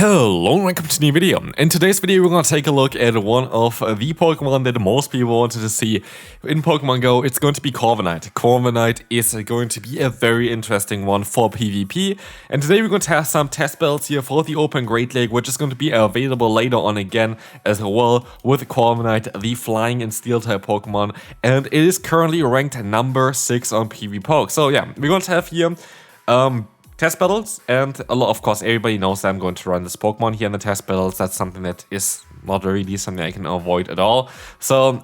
Hello and welcome to a new video. In today's video we're going to take a look at one of the Pokemon that most people wanted to see in Pokemon Go. It's going to be Corviknight. Corviknight is going to be a very interesting one for PvP, and today we're going to have some test battles here for the Open Great League, which is going to be available later on again as well with Corviknight, the Flying and Steel type Pokemon, and it is currently ranked number 6 on PvPoke. So yeah, we're going to have here test battles, and of course everybody knows that I'm going to run this Pokemon here in the test battles. That's something that is not really something I can avoid at all. So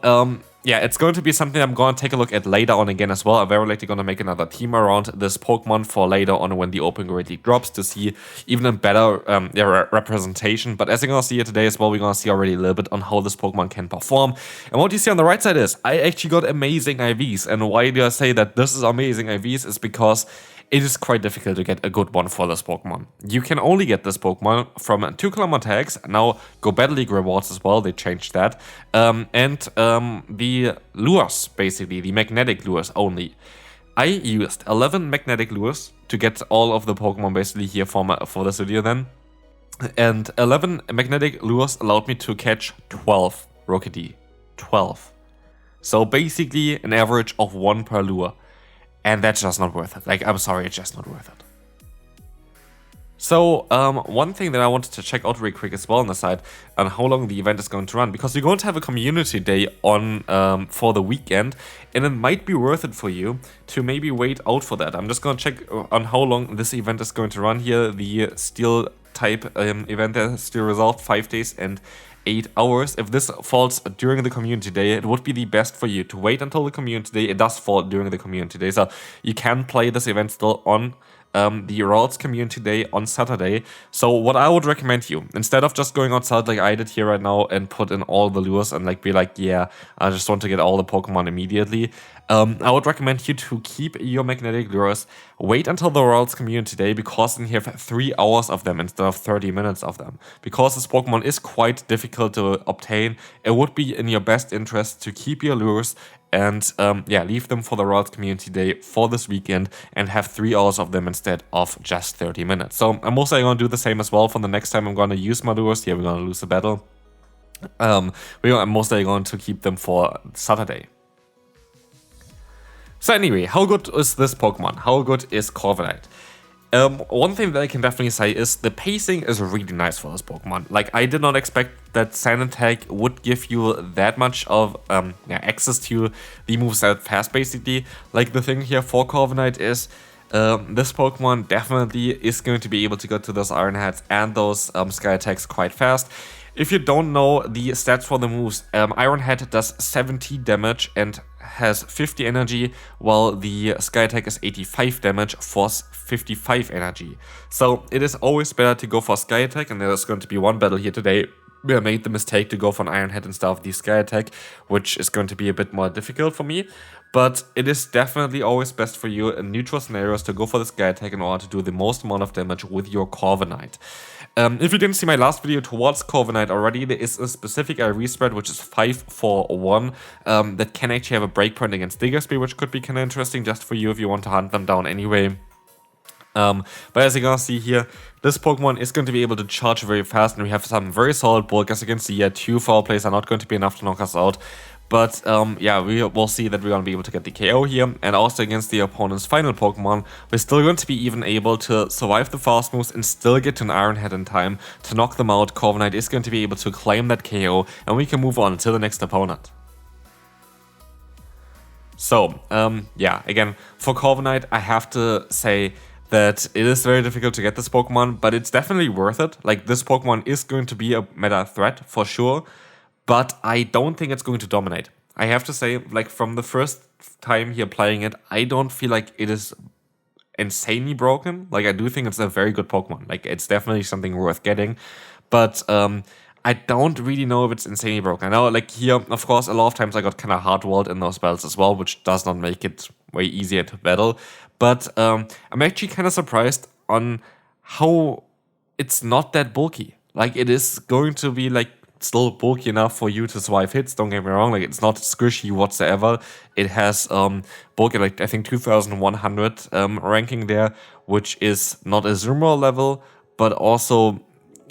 yeah, it's going to be something I'm going to take a look at later on again as well. I'm very likely going to make another team around this Pokemon for later on when the Open Great League drops to see even a better representation. But as you're going to see here today as well, we're going to see already a little bit on how this Pokemon can perform. And what you see on the right side is I actually got amazing IVs. And why do I say that this is amazing IVs is because it is quite difficult to get a good one for this Pokemon. You can only get this Pokemon from 2km tags. Now, Go Battle League rewards as well, they changed that. And the lures, basically, the magnetic lures only. I used 11 magnetic lures to get all of the Pokemon basically here for this video then. And 11 magnetic lures allowed me to catch 12 Rockety. 12. So basically an average of 1 per lure. And that's just not worth it. Like, I'm sorry, it's just not worth it. So, one thing that I wanted to check out real quick as well on the side, on how long the event is going to run, because you're going to have a community day on for the weekend, and it might be worth it for you to maybe wait out for that. I'm just going to check on how long this event is going to run here. The Steel type event is still resolved 5 days and 8 hours. If this falls during the community day, it would be the best for you to wait until the community day. It does fall during the community day, so you can play this event still on the Worlds Community Day on Saturday. So what I would recommend you, instead of just going outside like I did here right now and put in all the lures and like be like, yeah, I just want to get all the Pokemon immediately, I would recommend you to keep your magnetic lures, wait until the Worlds Community Day, because then you have 3 hours of them instead of 30 minutes of them. Because this Pokemon is quite difficult to obtain, it would be in your best interest to keep your lures and yeah, leave them for the World Community Day for this weekend and have 3 hours of them instead of just 30 minutes. So I'm also going to do the same as well for the next time I'm going to use my lures. Here we're going to lose a battle. I'm mostly going to keep them for Saturday. So anyway, how good is this Pokemon? How good is Corviknight? One thing that I can definitely say is the pacing is really nice for this Pokemon. Like, I did not expect that Sand Attack would give you that much of access to the moves that fast, basically. Like, the thing here for Corviknight is this Pokemon definitely is going to be able to go to those Iron Heads and those Sky Attacks quite fast. If you don't know the stats for the moves, Iron Head does 70 damage and has 50 energy, while the Sky Attack is 85 damage, force 55 energy. So it is always better to go for Sky Attack, and there's going to be one battle here today where I made the mistake to go for an Iron Head instead of the Sky Attack, which is going to be a bit more difficult for me. But it is definitely always best for you in neutral scenarios to go for the Sky Attack in order to do the most amount of damage with your Corviknight. If you didn't see my last video towards Corviknight already, there is a specific IV spread, which is 5-4-1, that can actually have a breakpoint against Diggersby, which could be kind of interesting just for you if you want to hunt them down anyway. But as you're gonna see here, this Pokemon is going to be able to charge very fast, and we have some very solid bulk. As you can see here, 2 foul plays are not going to be enough to knock us out. But yeah, we will see that we're going to be able to get the KO here, and also against the opponent's final Pokemon, we're still going to be even able to survive the fast moves and still get to an Iron Head in time to knock them out. Corviknight is going to be able to claim that KO, and we can move on to the next opponent. So, yeah, again, for Corviknight, I have to say that it is very difficult to get this Pokemon, but it's definitely worth it. Like, this Pokemon is going to be a meta threat for sure, but I don't think it's going to dominate. I have to say, like, from the first time here playing it, I don't feel like it is insanely broken. Like, I do think it's a very good Pokemon. Like, it's definitely something worth getting, but I don't really know if it's insanely broken. I know, like, here, of course, a lot of times I got kind of hard-walled in those battles as well, which does not make it way easier to battle. But I'm actually kind of surprised on how it's not that bulky. Like, it is going to be, like, still bulky enough for you to survive hits, don't get me wrong. Like, it's not squishy whatsoever. It has bulky, like, I think 2100 ranking there, which is not a Zoomer level, but also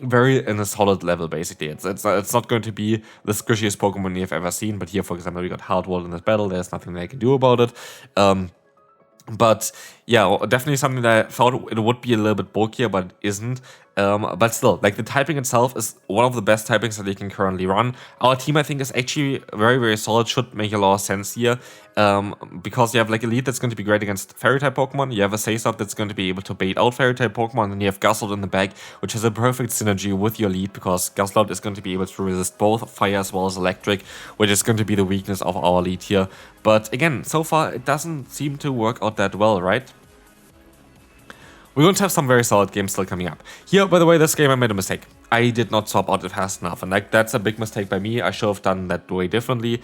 very in a solid level, basically. It's not going to be the squishiest Pokemon you've ever seen, but here, for example, we got Hardwall in this battle. There's nothing they can do about it. But yeah, definitely something that I thought it would be a little bit bulkier, but it isn't. But still, like the typing itself is one of the best typings that you can currently run. Our team, I think, is actually very, very solid. Should make a lot of sense here. Because you have like Elite that's going to be great against Fairy-type Pokemon. You have a Saysop that's going to be able to bait out Fairy-type Pokemon. And you have Guzzlord in the back, which has a perfect synergy with your Elite, because Guzzlord is going to be able to resist both Fire as well as Electric, which is going to be the weakness of our Elite here. But again, so far it doesn't seem to work out that well, right? We're going to have some very solid games still coming up. Here, by the way, this game I made a mistake. I did not swap out it fast enough, and like that's a big mistake by me. I should have done that way differently.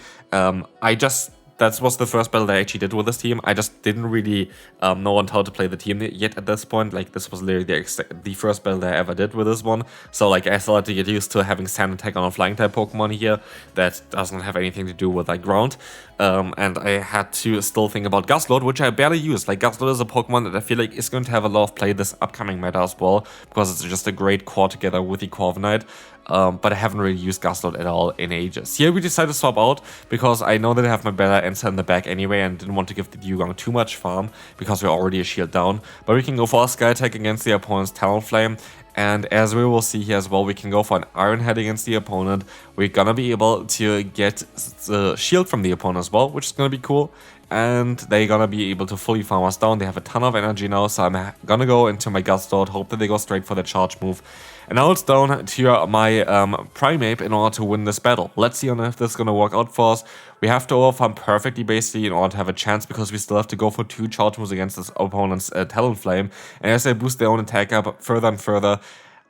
That was the first battle that I actually did with this team. I just didn't really know on how to play the team yet at this point. Like, this was literally the first battle that I ever did with this one. So, like, I still had to get used to having Sand Attack on a Flying-type Pokemon here that doesn't have anything to do with, like, ground. And I had to still think about Guzzlord, which I barely use. Like, Guzzlord is a Pokemon that I feel like is going to have a lot of play this upcoming meta as well, because it's just a great core together with the Corviknight. But I haven't really used Guzzlord at all in ages. Here we decided to swap out because I know that I have my better answer in the back anyway and didn't want to give the Dugong too much farm because we're already a shield down. But we can go for a Sky Attack against the opponent's Talonflame. And as we will see here as well, we can go for an Iron Head against the opponent. We're gonna be able to get the shield from the opponent as well, which is gonna be cool. And they're gonna be able to fully farm us down. They have a ton of energy now, so I'm gonna go into my Guzzlord, hope that they go straight for the charge move. And now it's down to my Primeape in order to win this battle. Let's see if this is gonna work out for us. We have to overfarm perfectly basically in order to have a chance, because we still have to go for 2 charge moves against this opponent's Talonflame. And as they boost their own attack up further and further,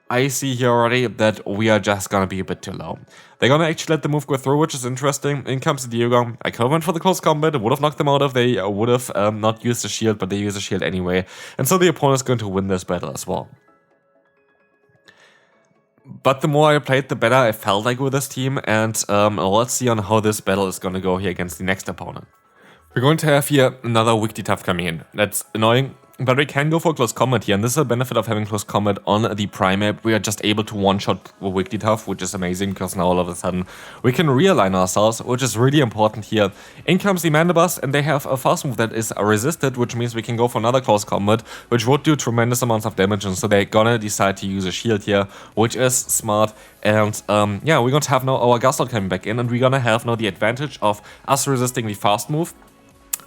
I see here already that we are just gonna be a bit too low. They're gonna actually let the move go through, which is interesting. In comes the Dugong. I could have went for the close combat. It would have knocked them out if they would have not used the shield, but they use the shield anyway. And so the opponent is going to win this battle as well. But the more I played, the better I felt like with this team. And let's see on how this battle is going to go here against the next opponent. We're going to have here another Weakly Tough coming in. That's annoying, but we can go for close combat here. And this is a benefit of having close combat on the Primeape. We are just able to one-shot Weakly Tough, which is amazing, because now all of a sudden we can realign ourselves, which is really important here. In comes the Mandibuzz, and they have a fast move that is resisted, which means we can go for another close combat, which would do tremendous amounts of damage. And so they're gonna decide to use a shield here, which is smart. And yeah, we're going to have now our Guzzlord coming back in, and we're gonna have now the advantage of us resisting the fast move,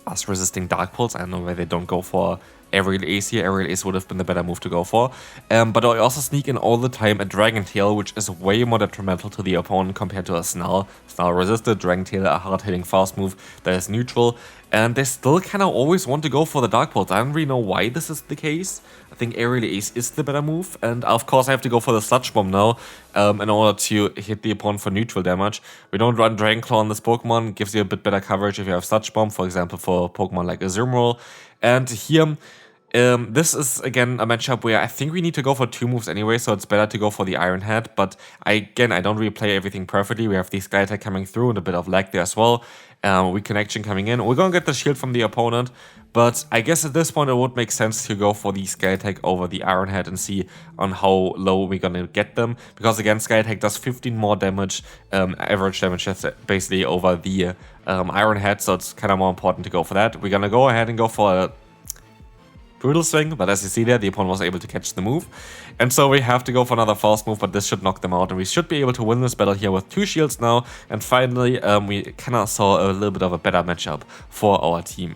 us resisting Dark Pulse. I don't know why they don't go for Aerial Ace here. Aerial Ace would have been the better move to go for. But I also sneak in all the time a Dragon Tail, which is way more detrimental to the opponent compared to a Snarl. Snarl resisted, Dragon Tail a hard-hitting fast move that is neutral. And they still kind of always want to go for the Dark Pulse. I don't really know why this is the case. I think Aerial Ace is the better move. And of course I have to go for the Sludge Bomb now in order to hit the opponent for neutral damage. We don't run Dragon Claw on this Pokemon. It gives you a bit better coverage if you have Sludge Bomb, for example, for Pokemon like a Zermroll. And here, this is again a matchup where I think we need to go for 2 moves anyway, so it's better to go for the Iron Head. But I don't really play everything perfectly. We have the Sky Attack coming through and a bit of lag there as well. Weak Connection coming in. We're gonna get the shield from the opponent, but I guess at this point it would make sense to go for the Sky Attack over the Iron Head and see on how low we're gonna get them. Because again, Sky Attack does 15 more damage, average damage basically over the Iron Head, so it's kind of more important to go for that. We're gonna go ahead and go for a Brutal Swing, but as you see there, the opponent was able to catch the move. And so we have to go for another fast move, but this should knock them out, and we should be able to win this battle here with 2 shields now. And finally, we kind of saw a little bit of a better matchup for our team.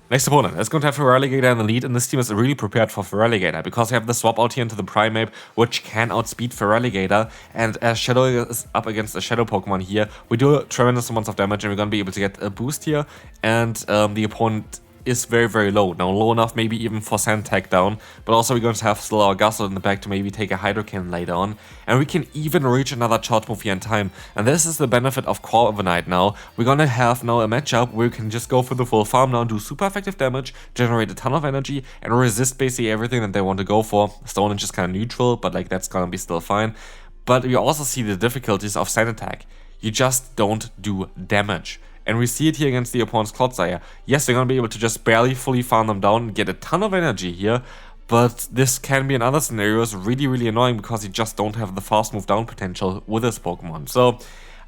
Next opponent is going to have Feraligatr in the lead, and this team is really prepared for Feraligatr because we have the swap out here into the Primeape, which can outspeed Feraligatr. And as Shadow is up against a Shadow Pokemon here, we do tremendous amounts of damage, and we're going to be able to get a boost here. And the opponent is very, very low. Now, low enough maybe even for Sand Tag down, but also we're going to have still our Guzzlord in the back to maybe take a Hydro Cannon later on. And we can even reach another charge move here in time. And this is the benefit of Corviknight now. We're going to have now a matchup where we can just go for the full farm now and do super effective damage, generate a ton of energy, and resist basically everything that they want to go for. Stone is just kind of neutral, but like that's going to be still fine. But we also see the difficulties of Sand Attack. You just don't do damage. And we see it here against the opponent's Clodsire. Yes, they're going to be able to just barely fully farm them down and get a ton of energy here, but this can be in other scenarios really annoying because you just don't have the fast move down potential with this Pokemon. So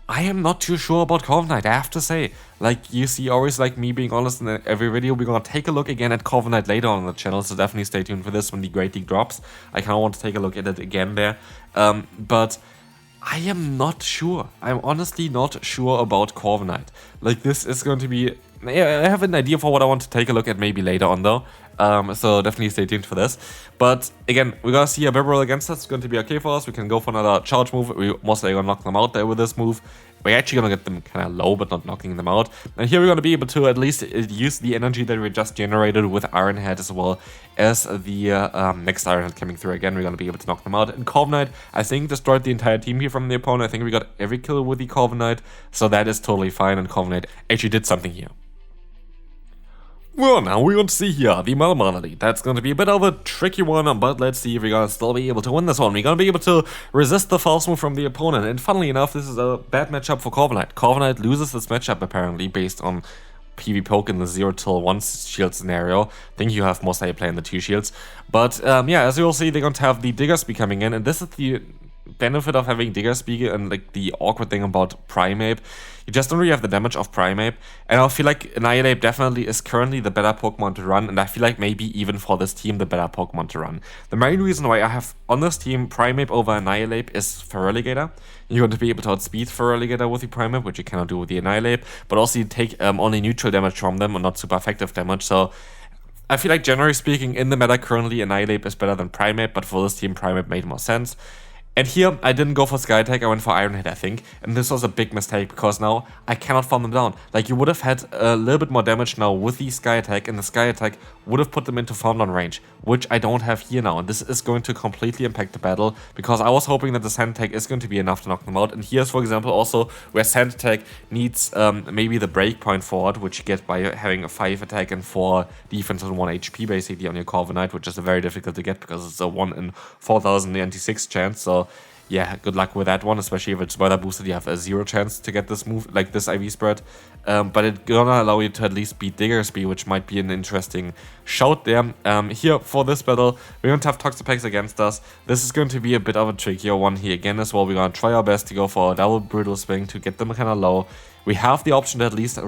I am not too sure about Corviknight, I have to say. Like, you see always like me being honest in every video. We're gonna take a look again at Corviknight later on the channel, so definitely stay tuned for this when the Great League drops. I kinda want to take a look at it again there. But I am not sure. I'm honestly not sure about Corviknight. Like, this is going to be... I have an idea for what I want to take a look at maybe later on though. So definitely stay tuned for this. But again, we're gonna see a Bibarel against us. It's going to be okay for us. We can go for another charge move. We most likely gonna knock them out there with this move. We're actually gonna get them kind of low, but not knocking them out. And here we're gonna be able to at least use the energy that we just generated with Iron Head, as well as the next Iron Head coming through again. We're gonna be able to knock them out. And Corviknight, I think, destroyed the entire team here from the opponent. I think we got every kill with the Corviknight, so that is totally fine. And Corviknight actually did something here. Well, now we're going to see here the Malmrally. That's going to be a bit of a tricky one, but let's see if we're going to still be able to win this one. We're going to be able to resist the fast move from the opponent, and funnily enough, this is a bad matchup for Corviknight. Corviknight loses this matchup apparently based on PV Poke in the 0-1 shield scenario. I think you have most likely playing the 2 shields. But yeah, as you will see, they're going to have the Diggersby coming in, and this is the benefit of having Diggersby and like the awkward thing about Primeape. You just don't really have the damage of Primeape, and I feel like Annihilate definitely is currently the better Pokemon to run, and I feel like maybe even for this team the better Pokemon to run. The main reason why I have on this team Primeape over Annihilate is Feraligatr. You're going to be able to outspeed Feraligatr with the Primeape, which you cannot do with the Annihilate, but also you take only neutral damage from them and not super effective damage, so I feel like generally speaking in the meta currently Annihilate is better than Primeape, but for this team Primeape made more sense. And here, I didn't go for Sky Attack, I went for Iron Head, I think. And this was a big mistake, because now I cannot farm them down. Like, you would have had a little bit more damage now with the Sky Attack, and the Sky Attack would have put them into farm down range, which I don't have here now. And this is going to completely impact the battle, because I was hoping that the Sand Attack is going to be enough to knock them out. And here's, for example, also where Sand Attack needs maybe the breakpoint for it, which you get by having a 5 attack and 4 defense and 1 HP basically on your Corviknight, which is very difficult to get because it's a 1 in 4,096 chance. So yeah, good luck with that one, especially if it's weather boosted. You have a 0 chance to get this move, like this IV spread. But it's gonna allow you to at least beat Diggersby, which might be an interesting shout there. Here for this battle, we're going to have Toxapex against us. This is going to be a bit of a trickier one here again as well. We're going to try our best to go for a double Brutal Swing to get them kind of low. We have the option to at least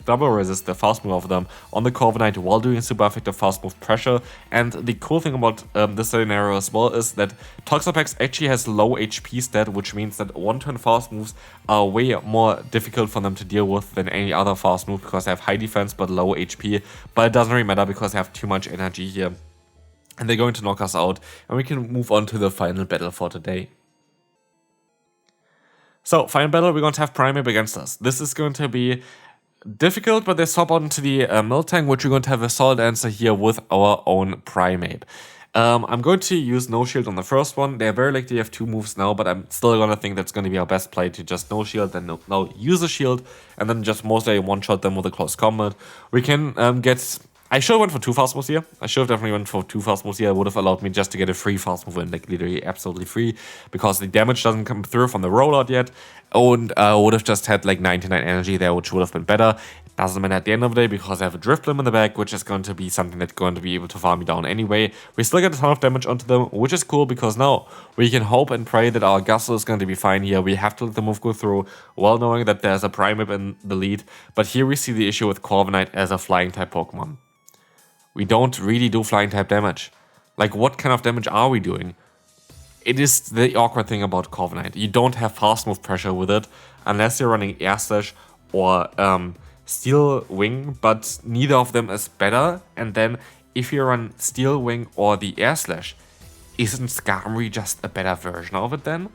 double resist the fast move of them on the Corviknight while doing super effective fast move pressure. And the cool thing about this scenario as well is that Toxapex actually has low HP stat, which means that 1-turn fast moves are way more difficult for them to deal with than any other fast move, because they have high defense but low HP. But it doesn't really matter because they have too much energy here. And they're going to knock us out, and we can move on to the final battle for today. So, final battle, we're going to have Primeape against us. This is going to be difficult, but they swap out into the Miltank, which we're going to have a solid answer here with our own Primeape. I'm going to use No Shield on the first one. They're very likely to have 2 moves now, but I'm still going to think that's going to be our best play to just No Shield, then now use a shield, and then just mostly one-shot them with a close combat. We can get... I should have went for 2 fast moves here. I should have definitely went for 2 fast moves here. It would have allowed me just to get a free fast move in, like literally absolutely free, because the damage doesn't come through from the rollout yet, and I would have just had like 99 energy there, which would have been better. It doesn't matter at the end of the day, because I have a Drift Limb in the back, which is going to be something that's going to be able to farm me down anyway. We still get a ton of damage onto them, which is cool, because now we can hope and pray that our Gusto is going to be fine here. We have to let the move go through, well knowing that there's a Primeape in the lead. But here we see the issue with Corviknight as a flying type Pokemon. We don't really do flying type damage. Like, what kind of damage are we doing? It is the awkward thing about Corviknight. You don't have fast move pressure with it, unless you're running Air Slash or Steel Wing, but neither of them is better. And then, if you run Steel Wing or the Air Slash, isn't Skarmory just a better version of it then?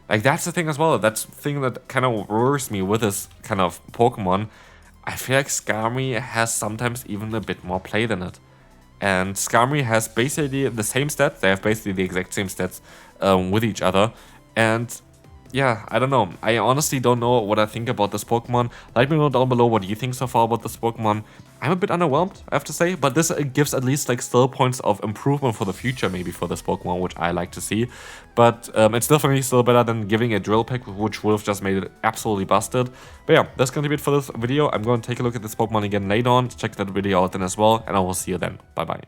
Like, that's the thing as well. That's the thing that kind of worries me with this kind of Pokemon. I feel like Skarmory has sometimes even a bit more play than it. And Skarmory has basically the same stats. They have basically the exact same stats with each other. And yeah, I don't know. I honestly don't know what I think about this Pokemon. Let me know down below what you think so far about this Pokemon. I'm a bit underwhelmed, I have to say. But this gives at least like still points of improvement for the future maybe for this Pokemon, which I like to see. But it's definitely still better than giving a Drill Peck, which would have just made it absolutely busted. But yeah, that's going to be it for this video. I'm going to take a look at this Pokemon again later on. Check that video out then as well. And I will see you then. Bye bye.